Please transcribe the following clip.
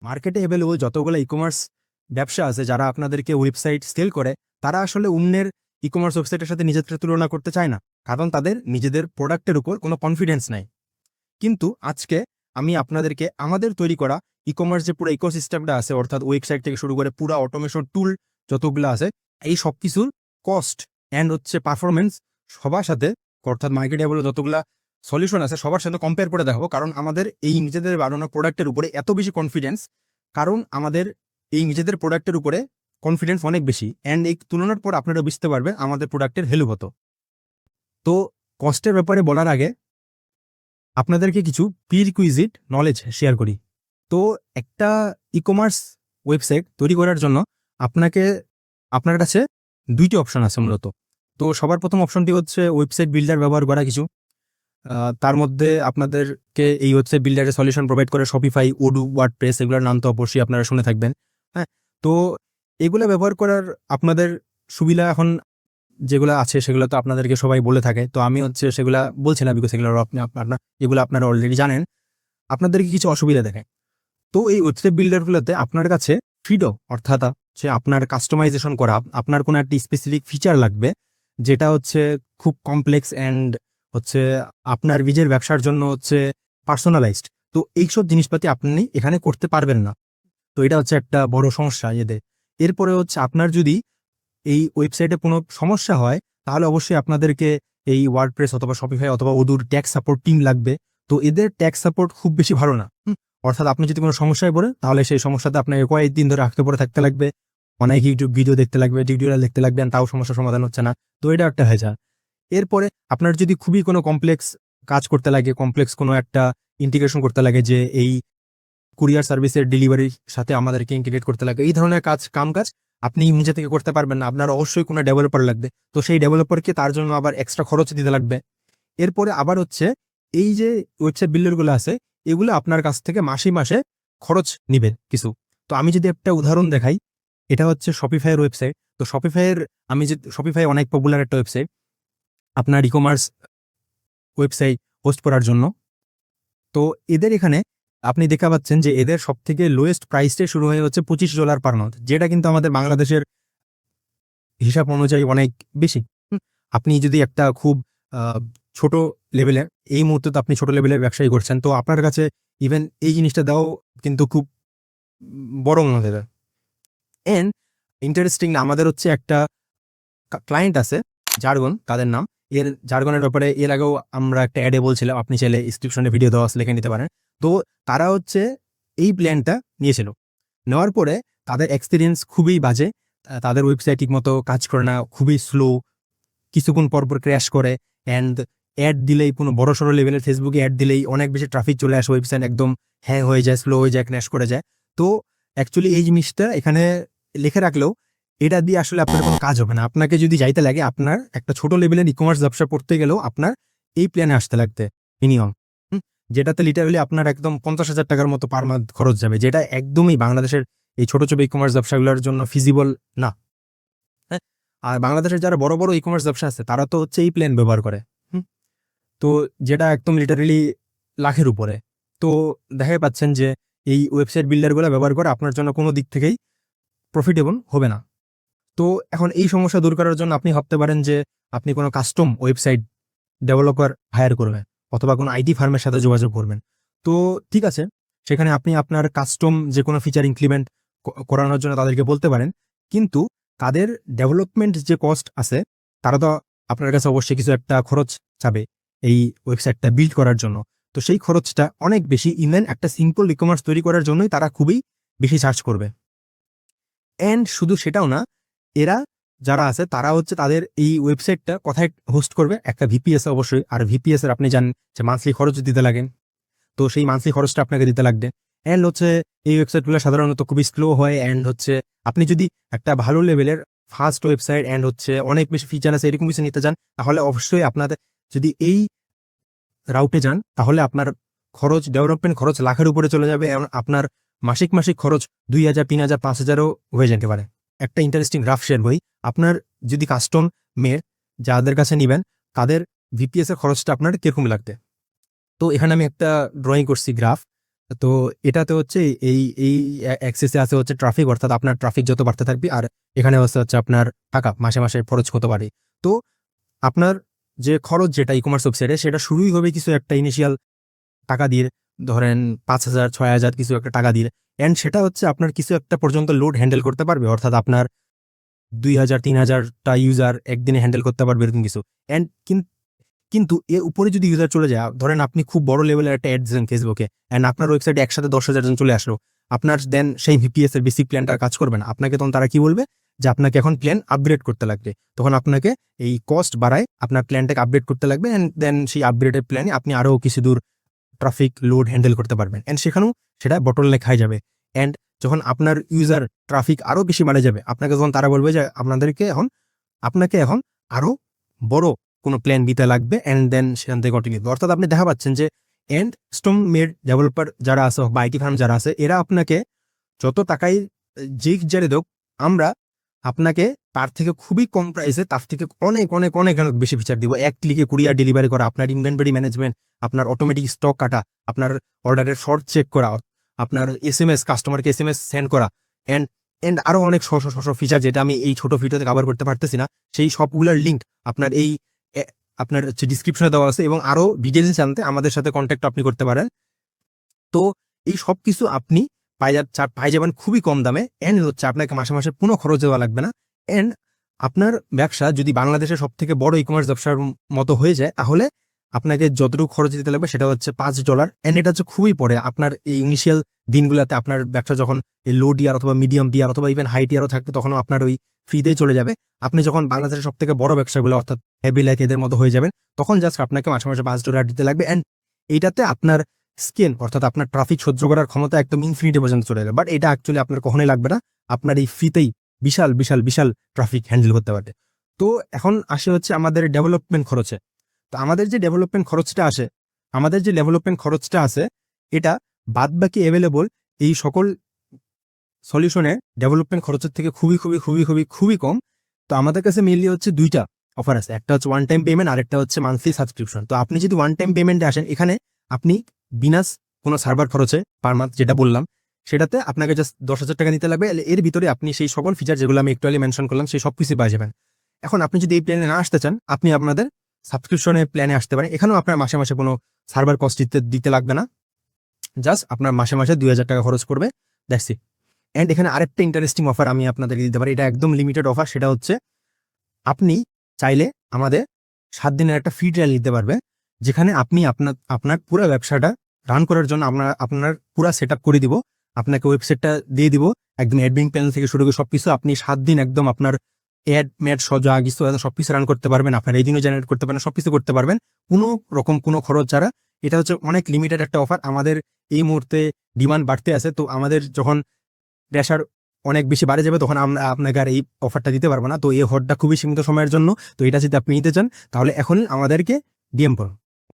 মার্কেটে অ্যাভেলেবল যতগুলো ই-কমার্স ব্যবসা আছে যারা আপনাদেরকে ওয়েবসাইট সেল করে, তারা আসলে অন্যের ই-কমার্স ওয়েবসাইটের সাথে নিজেদের তুলনা করতে চায় না, কারণ তাদের নিজেদের প্রোডাক্টের উপর কোনো কনফিডেন্স নাই। কিন্তু আজকে আমি আপনাদেরকে আমাদের তৈরি করা ই-কমার্স যে পুরো ইকোসিস্টেমটা আছে, অর্থাৎ ওয়েবসাইট থেকে শুরু করে পুরো অটোমেশন টুল যতগুলো আছে, এই সব কিছুর কস্ট অ্যান্ড পারফরমেন্স সবার সাথে, অর্থাৎ মার্কেটে বলে যতগুলা সলিউশন আছে সবার সাথে কম্পেয়ার করে দেখাবো। কারণ আমাদের এই নিজেদের বানানো প্রোডাক্টের উপরে এত বেশি কনফিডেন্স, কারণ আমাদের এই নিজেদের প্রোডাক্টের উপরে কনফিডেন্স অনেক বেশি, অ্যান্ড এই তুলনার পর আপনারা বুঝতে পারবেন আমাদের প্রোডাক্টের ভ্যালু কত। তো কস্টের ব্যাপারে বলার আগে আপনাদেরকে কিছু প্রিরিকুইজিট নলেজ শেয়ার করি। তো একটা ই-কমার্স ওয়েবসাইট তৈরি করার জন্য আপনার কাছে দুইটি অপশন আছে মূলত। তো সবার প্রথম অপশনটি হচ্ছে ওয়েবসাইট বিল্ডার ব্যবহার করা কিছু। তার মধ্যে আপনাদেরকে এই ওয়েবসাইট বিল্ডারের সলিউশন প্রোভাইড করে শপিফাই, ওডু, ওয়ার্ডপ্রেস, এগুলোর নাম তো অবশ্যই আপনারা শুনে থাকবেন। হ্যাঁ, তো এগুলো ব্যবহার করার আপনাদের সুবিধা এখন যেগুলো আছে সেগুলো তো আপনাদেরকে সবাই বলে থাকে, তো আমি সেগুলা বলছি না, বিকজ এগুলো আপনারা অলরেডি জানেন। আপনাদেরকে কিছু অসুবিধা দেখে। তো এই ওয়েবসাইট বিল্ডারগুলোতে আপনার কাছে ফ্রিডম, অর্থাৎ আপনার কাস্টমাইজেশন করা, আপনার কোনো একটি স্পেসিফিক ফিচার লাগবে যেটা খুব কমপ্লেক্স অ্যান্ড আপনার নিজের ব্যবসার জন্য পার্সোনালাইজড। তো এইসব জিনিসপাতি আপনি এখানে করতে পারবেন না। তো এটা একটা বড় সমস্যা এদের। এরপরে আপনার যদি এই ওয়েবসাইটে কোনো সমস্যা হয়, তাহলে অবশ্যই আপনাদেরকে এই ওয়ার্ডপ্রেস অথবা শপিফাই অথবা ওডুর ট্যাক্স সাপোর্ট টিম লাগবে। তো এদের ট্যাক্স সাপোর্ট খুব বেশি ভালো না। অর্থাৎ আপনি যদি কোনো সমস্যায় পড়ে, তাহলে সেই সমস্যাতে আপনাকে কয়েকদিন ধরে আঁকতে পড়ে থাকতে লাগবে, অনেক ইউটিউব ভিডিও দেখতে লাগবে, টিউটোরিয়াল দেখতে লাগবেন, তাও সমস্যার সমাধান হচ্ছে না। তো এটা একটা হয়ে যায়। এরপরে আপনার যদি খুবই কোনো কমপ্লেক্স কাজ করতে লাগে, কমপ্লেক্স কোনো একটা ইন্টিগ্রেশন করতে লাগে, যে এই কুরিয়ার সার্ভিসের ডেলিভারির সাথে আমাদেরকে ইন্টিগ্রেট করতে লাগে, এই ধরনের কাজ আপনি নিজে থেকে করতে পারবেন না, আপনার অবশ্যই কোনো ডেভেলপার লাগবে। তো সেই ডেভেলপারকে তার জন্য আবার এক্সট্রা খরচ দিতে লাগবে। এরপরে আবার এই যে ওয়েবসাইট বিল্ডারগুলো আছে, এগুলো আপনার কাছ থেকে মাসে মাসে খরচ নিবে কিছু। তো আমি যদি একটা উদাহরণ দেখাই, এটা শপিফাইয়ের ওয়েবসাইট। তো শপিফাই অনেক পপুলার একটা ওয়েবসাইট আপনার ই-কমার্স ওয়েবসাইট হোস্ট করার জন্য। তো এদের এখানে আপনি দেখা পাচ্ছেন যে এদের সব থেকে লোয়েস্ট প্রাইসে শুরু হয়ে $25 পার মান্থ, যেটা কিন্তু আমাদের বাংলাদেশের হিসাব অনুযায়ী অনেক বেশি। আপনি যদি একটা খুব ছোট লেভেলের, এই মুহূর্তে তো আপনি ছোট লেভেলের ব্যবসায়ী করছেন, তো আপনার কাছে ইভেন এই জিনিসটা দাও কিন্তু খুব বড় মনে হবে। এন্ড ইন্টারেস্টিং, আমাদের একটা ক্লায়েন্ট আছে জার্গন, তাদের নাম। জার্গনের ব্যাপারে এর আগেও আমরা একটা অ্যাডে বলছিলাম, আপনি চাইলে ডিসক্রিপশনে ভিডিও দেওয়া আছে, লিখে নিতে পারেন। তো তারা এই প্ল্যানটা নিয়েছিল। নেওয়ার পরে তাদের এক্সপিরিয়েন্স খুবই বাজে। তাদের ওয়েবসাইট ঠিকমতো কাজ করে না, খুবই স্লো, কিছুক্ষণ পরপর ক্র্যাশ করে, অ্যান্ড অ্যাড দিলেই কোনো বড় সড়ো লেভেলের ফেসবুকে অ্যাড দিলেই অনেক বেশি ট্রাফিক চলে আসে, ওয়েবসাইট একদম হ্যাং হয়ে যায়, স্লো হয়ে যায়, ক্র্যাশ করে যায়। তো অ্যাকচুয়ালি এই জিনিসটা এখানে লিখে রাখলেও এটা দিয়ে আসলে আপনার কোনো কাজ হবে না। আপনাকে যদি যাইতে লাগে, আপনার একটা ছোট লেভেলের ই-কমার্স ব্যবসা করতে গেলেও আপনার এই প্ল্যানে আসতে লাগতে মিনিমাম, যেটাতে লিটারালি আপনার একদম 50,000 টাকার মতো পার মান্থ খরচ যাবে, যেটা একদমই বাংলাদেশের এই ছোট ছোট ই-কমার্স ব্যবসাগুলোর জন্য ফিজিবল না। হ্যাঁ, আর বাংলাদেশের যারা বড় বড় ই-কমার্স ব্যবসা আছে, তারা তো এই প্ল্যান ব্যবহার করে। তো যেটা একদম লিটারালি লাখের উপরে। তো দেখাই পাচ্ছেন যে এই ওয়েবসাইট বিল্ডারগুলো ব্যবহার করে আপনার জন্য কোনো দিক থেকেই প্রফিটেবল হবে না। তো এখন এই সমস্যা দূর করার জন্য আপনি ভাবতে পারেন যে আপনি কোনো কাস্টম ওয়েবসাইট ডেভেলপার হায়ার করবেন, অথবা কোনো আইটি ফার্মের সাথে যোগাযোগ করবেন। তো ঠিক আছে, সেখানে আপনি আপনার কাস্টম যে কোনো ফিচার ইমপ্লিমেন্ট করানোর জন্য তাদেরকে বলতে পারেন, কিন্তু তাদের ডেভেলপমেন্ট যে কস্ট আছে, তারা তো আপনার কাছে অবশ্যই কিছু একটা খরচ চাবে এই ওয়েবসাইটটা বিল্ড করার জন্য। তো সেই খরচটা অনেক বেশি, ইভেন একটা সিম্পল ই-কমার্স তৈরি করার জন্যই তারা খুবই বেশি চার্জ করবে। অ্যান্ড শুধু সেটাও না, এরা যারা আছে তারা তাদের এই ওয়েবসাইটটা কোথায় হোস্ট করবে, একটা ভিপিএস অবশ্যই। আর ভিপিএস এর আপনি জানেন যে মান্থলি খরচ দিতে লাগে, তো সেই মান্থলি খরচটা আপনাকে দিতে লাগবে। অ্যান্ড এই ওয়েবসাইটগুলো সাধারণত খুবই স্লো হয়। অ্যান্ড আপনি যদি একটা ভালো লেভেলের ফাস্ট ওয়েবসাইট অ্যান্ড অনেক বেশি ফিচার আছে এরকম কিছু নিতে চান, তাহলে অবশ্যই আপনাদের যদি এই রাউটে যান, তাহলে আপনার খরচ, ডেভেলপমেন্ট খরচ লাখের উপরে চলে যাবে। আপনার মাসিক খরচ 2,000, 3,000, 5,000ও হয়ে যেতে পারে। একটা ইন্টারেস্টিং গ্রাফ শেয়ার করি, আপনার যদি কাস্টম যাদের কাছে নেবেন, তাদের ভিপিএস এর খরচটা আপনার কিরকম লাগবে। তো এখানে আমি একটা ড্রয়িং করছি গ্রাফ, তো এটাতে হচ্ছে এই অ্যাক্সেসে আছে হচ্ছে ট্রাফিক, অর্থাৎ আপনার ট্রাফিক যত বাড়তে থাকবে, আর এখানে হচ্ছে আপনার টাকা মাসে মাসে খরচ হতে পারে। তো আপনার যে খরচ যেটা ই কমার্স ওয়েবসাইটে, সেটা শুরুই হবে কিছু একটা ইনিশিয়াল টাকা দিয়ে, ধরেন 5,000 6,000 কিছু একটা টাকা দিয়ে, অ্যান্ড সেটা হচ্ছে আপনার কিছু একটা পর্যন্ত লোড হ্যান্ডেল করতে পারবে, অর্থাৎ আপনার 2,000 3,000টা ইউজার একদিনে হ্যান্ডেল করতে পারবে এরকম কিছু। অ্যান্ড কিন্তু এর উপরে যদি ইউজার চলে যায়, ধরেন আপনি খুব বড় লেভেলের একটা অ্যাড দিলেন ফেসবুকে, অ্যান্ড আপনার ওয়েবসাইটে একসাথে 10,000 জন চলে আসলো, আপনার দেন সেই ভিপিএস এর বেসিক প্ল্যানটা কাজ করবে না। আপনাকে তখন তারা কি বলবে যে আপনাকে এখন প্ল্যান আপগ্রেড করতে লাগবে, তখন আপনাকে এই কস্ট বাড়ায় আপনার প্ল্যানটাকে আপগ্রেড করতে লাগবে, অ্যান্ড দেন সেই আপগ্রেডের প্ল্যানে আপনি আরও কিছু দূর ট্রাফিক লোড হ্যান্ডেল করতে পারবেন, অ্যান্ড সেখানেও সেটা বটলনেক হয়ে যাবে। অ্যান্ড যখন আপনার ইউজার ট্রাফিক আরও বেশি বাড়ে যাবে, আপনাকে তখন তারা বলবে যে আপনাকে এখন আরও বড় কোনো প্ল্যান দিতে লাগবে, অ্যান্ড দেন সেখান থেকে কন্টিনিউ। অর্থাৎ আপনি দেখা পাচ্ছেন যে এন্ড স্টোন মেড ডেভেলপার যারা আছে বা আইটি ফার্ম যারা আছে, এরা আপনাকে যত টাকাই যে যারে হোক, আমরা আপনাকে তার থেকে খুবই কম প্রাইসে তার থেকে অনেক অনেক অনেক অনেক বেশি ফিচার দিব। এক ক্লিকে কুরিয়ার ডেলিভারি করা, আপনার ইনভেন্টরি ম্যানেজমেন্ট, আপনার অটোমেটিক স্টক কাটা, আপনার অর্ডারের শর্ট চেক করা, আপনার SMS কাস্টমারকে SMS সেন্ড করা, অ্যান্ড অ্যান্ড আরও অনেক ফিচার যেটা আমি এই ছোট ভিডিওতে কভার করতে পারতেছি না, সেই সবগুলোর লিঙ্ক আপনার আপনার হচ্ছে ডিসক্রিপশনে দেওয়া আছে, এবং আরও ডিটেলস জানতে আমাদের সাথে কন্ট্যাক্ট আপনি করতে পারেন। তো এই সব কিছু আপনি পাই যাবেন খুবই কম দামে, অ্যান্ড হচ্ছে আপনাকে মাসে মাসে কোনো খরচ দেওয়া লাগবে না। অ্যান্ড আপনার ব্যবসা যদি বাংলাদেশের সব থেকে বড় ই কমার্স ব্যবসার মতো হয়ে যায়, তাহলে আপনাকে যতটুকু খরচ দিতে লাগবে সেটা হচ্ছে $5, অ্যান্ড এটা হচ্ছে খুবই পরে আপনার এই ইনিশিয়াল দিনগুলোতে আপনার ব্যবসা যখন এই লো টিয়ার অথবা মিডিয়াম টিয়ার অথবা ইভেন হাই টিয়ারও থাকবে, তখনও আপনার ওই ফ্রিতেই চলে যাবে। আপনি যখন বাংলাদেশের সব থেকে বড় ব্যবসাগুলো অর্থাৎ হেভি লাইক এদের মতো হয়ে যাবেন, তখন জাস্ট আপনাকে মাসে মাসে $5 দিতে লাগবে, অ্যান্ড এইটাতে আপনার স্কেন অর্থাৎ আপনার ট্রাফিক সহ্য করার ক্ষমতা একদম ইনফিনিটি পর্যন্ত চলে যাবে। বাট এটা অ্যাকচুয়ালি আপনার কখনোই লাগবে না, আপনার এই ফ্রিতেই বিশাল বিশাল বিশাল ট্রাফিক হ্যান্ডেল করতে পারবে। তো এখন আসে হচ্ছে আমাদের ডেভেলপমেন্ট খরচে। তো আমাদের যে ডেভেলপমেন্ট খরচটা আছে, এটা বাদ বাকি অ্যাভেলেবল এই সকল সলিউশনে ডেভেলপমেন্ট খরচের থেকে খুবই খুবই খুবই খুবই খুবই কম। তো আমাদের কাছে মেইনলি হচ্ছে দুইটা অফার আছে, একটা হচ্ছে ওয়ান টাইম পেমেন্ট, আর একটা হচ্ছে মান্থলি সাবস্ক্রিপশন। তো আপনি যদি ওয়ান টাইম পেমেন্টে আসেন, এখানে আপনি বিনাস কোনো সার্ভার খরচে পার মান্থ যেটা বললাম, সেটাতে আপনাকে জাস্ট 10,000 টাকা নিতে লাগবে। এর ভিতরে আপনি সেই সকল ফিচার যেগুলো আমি একটু মেনশন করলাম, সেই সব কিছু পেয়ে যাবেন। এখন আপনি যদি এই প্ল্যানে না আসতে চান, আপনি আপনাদের সাবস্ক্রিপশনের প্ল্যানে আসতে পারেন। এখানেও আপনার মাসে মাসে কোনো সার্ভার কস্ট দিতে লাগবে না, জাস্ট আপনার মাসে মাসে 2,000 টাকা খরচ করবে, দ্যাটস ইট। অ্যান্ড এখানে আরেকটা ইন্টারেস্টিং অফার আমি আপনাদেরকে দিতে পারি, এটা একদম লিমিটেড অফার। সেটা হচ্ছে আপনি চাইলে আমাদের 7 দিনের একটা ফ্রি ট্রায়াল নিতে পারবে, যেখানে আপনি আপনার পুরো ব্যবসাটা রান করার জন্য আপনার পুরো সেট করে দিব, আপনাকে ওয়েবসাইটটা দিয়ে দিব, একদম অ্যাডমিন প্যানেল থেকে শুরু করে সবকিছু। আপনি 7 দিন একদম আপনার ম্যাড সজা কিছু সবকিছু রান করতে পারবেন, আপনার এই দিনও জেনারেট করতে পারবেন, সবকিছু করতে পারবেন কোনো রকম কোনো খরচ ছাড়া। এটা হচ্ছে অনেক লিমিটেড একটা অফার। আমাদের এই মুহূর্তে ডিমান্ড বাড়তে আছে, তো আমাদের যখন প্রেশার অনেক বেশি বাড়ে যাবে, তখন আমরা আপনাকে আর এই অফারটা দিতে পারবো না। তো এই অফারটা খুবই সীমিত সময়ের জন্য। তো এটা যদি আপনি নিতে চান, তাহলে এখন আমাদেরকে ডিএম করুন।